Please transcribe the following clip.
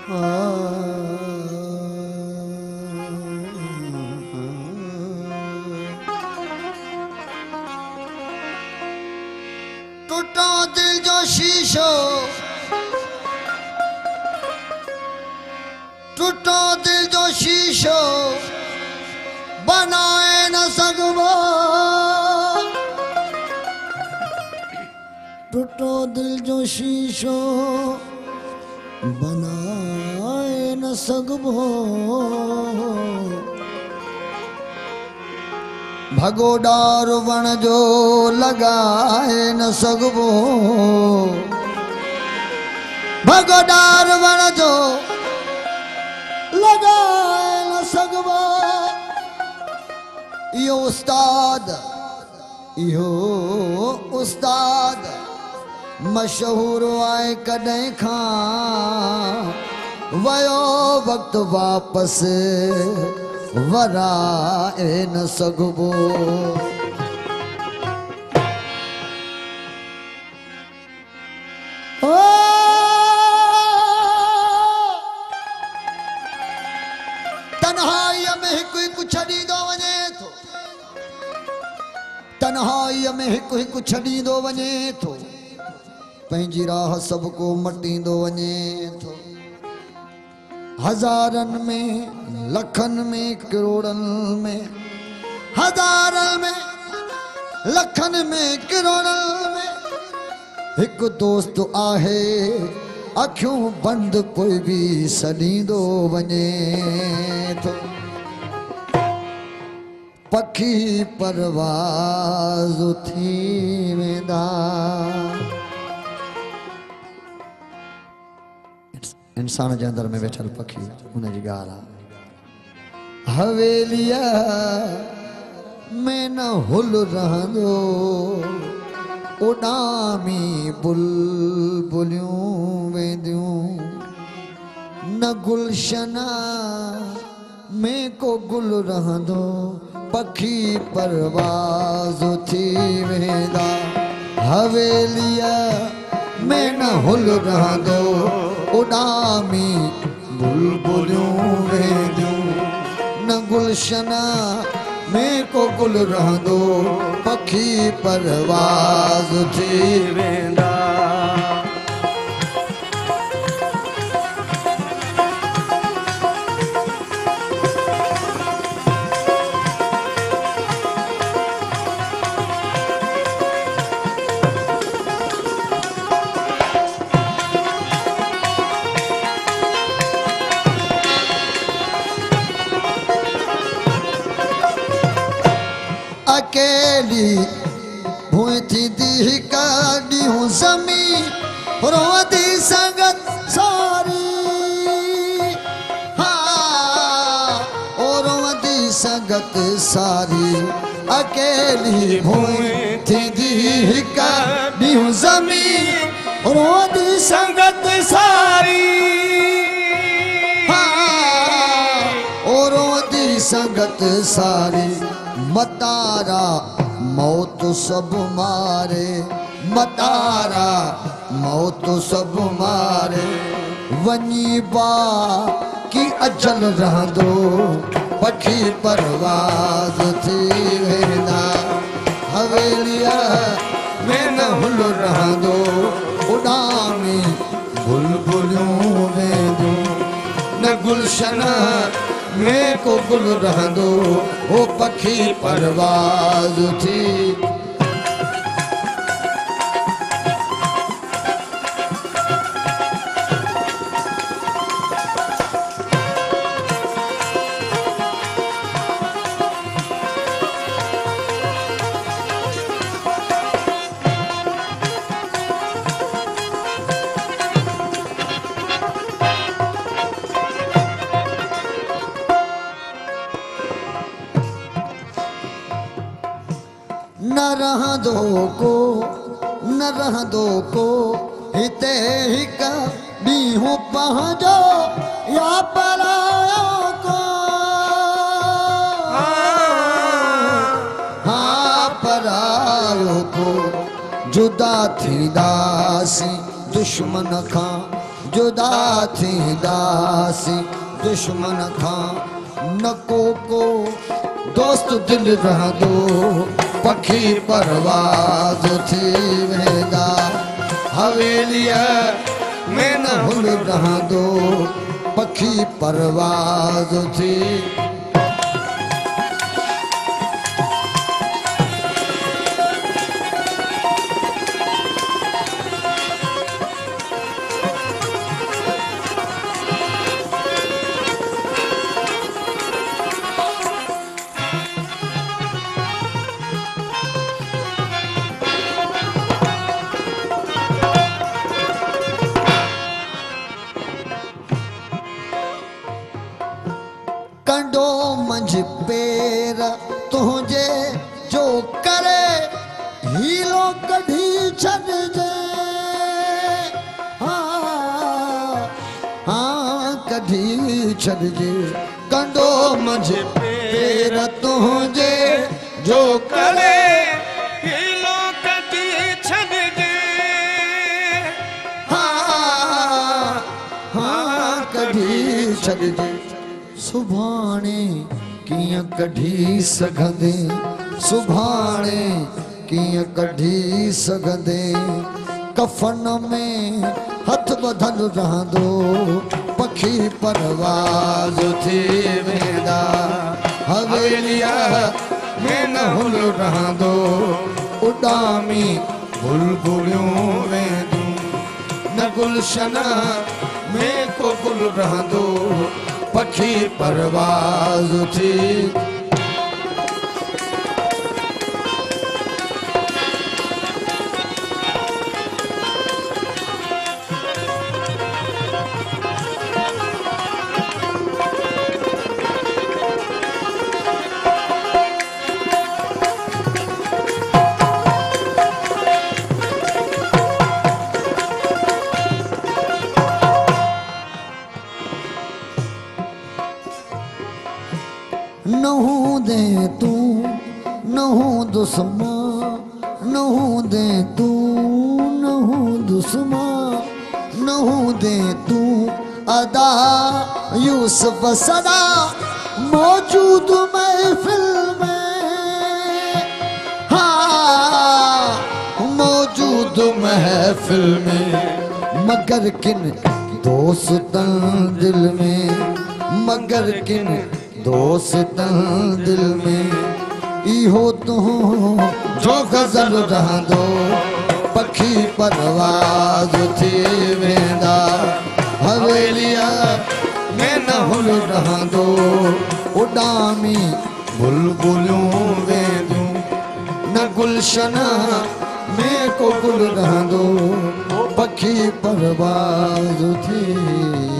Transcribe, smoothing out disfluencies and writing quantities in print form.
टूटा दिल जो शीशो, टूटा दिल जो शीशो बनाए न सकबो, टूटो दिल जो शीशो बनाए न सकबो, भगोडार वण जो लगाए न सकबो, भगोडार वण जो लगाए न सकबो, यो उस्ताद, यो उस्ताद मशहूर आए कॾहिं खां, वयो वक्त वापस वराए न सकबो। तन्हाईअ में हिकु हिकु छॾींदो वञे थो, तन्हाईअ में हिकु हिकु छॾींदो वञे थो, पंहिंजी राह सबको मटींदो वञे थो, हज़ारनि में लखनि में करोड़नि में, हज़ारनि में लखनि में करोड़नि में हिकु दोस्त आहे, अखियूं बंदि कोई बि सॾींदो वञे थो, पखी परवाज़ थी वेंदा। इंसान जे अंदर में वेठल पखी उन जी ॻाल्हि आहे। हवेलिया में न हुल रहंदो, उॾामी बुलबुलियूं वेंदियूं, न गुलशना में को गुल रहंदो, पखी परवाज़ थी वेंदा। हवेलिया में न हुल रहंदो, उॾामी बुलबुलियूं वेंदियूं, न गुलशना में को गुल रहंदो, पखी परवाज़ थी वेंदा। अकेली भूई थींदी हिकु ॾींहुं ज़मी, रोंदी संगत सारी, हाँ ओ रोंदी संगत सारी, अकेली भूई थींदी हिकु ॾींहुं ज़मी, रोंदी संगत सारी, हाँ ओ रोंदी संगत सारी, मतारा मौत सब मारे, मतारा मौत सब मारे, वनी बा की अजल रहंदो, पखी परवाज़ थी वेंदा। हवेलिया में न हुल रहंदो, उॾामी बुलबुलियूं वेंदियूं, न गुलशना में को गुल रहंदो, वो पखी परवाज़ थी। न रहंदो को हिते हिकु ॾींहुं पंहिंजो या परायो को, हाँ परायो को, जुदा थींदासीं दुश्मन खां, जुदा थींदासीं दुश्मन खां न को दोस्त दिल रहंदो पखी परवाज़ थी वेंदा हवेलीअ में न हुल रहंदो पखी परवाज़ थी कंडो मंझ पेर तुझे जो करे हीलो कढ़ी छॾजे हाँ कढ़ी छॾजे कंडो मंझ पेर तुझे जो करे हीलो कढ़ी छॾजे हाँ कढ़ी छॾजे सुभाणे कियां कढी सघंदे सुभाणे कियां कढी सघंदे कफन में हथ बधल रहंदो पखी परवाज़ थी वेंदा हवेलीअ में न हुल रहंदो उॾामी बुलबुलियूं वेंदियूं न गुलशन में को गुल रहंदो पखी परवाज़ थी नहूं दे तू नहूं दुश्मन नहूं दे तू नहूं दुश्मन नहूं दे तू अदा यूसुफ सदा मौजूद महफिल में हाँ मौजूद महफिल में मगर किन दोस्तन दिल में मगर किन दोस्तन दिल में इहो तू जो गज़ल रहंदो पखी परवाज़ थी वेंदा हवेलीअ में न हुल रहंदो उॾामी बुलबुलियूं वेंदियूं न गुलशन में को गुल रहंदो पखी परवाज़ थी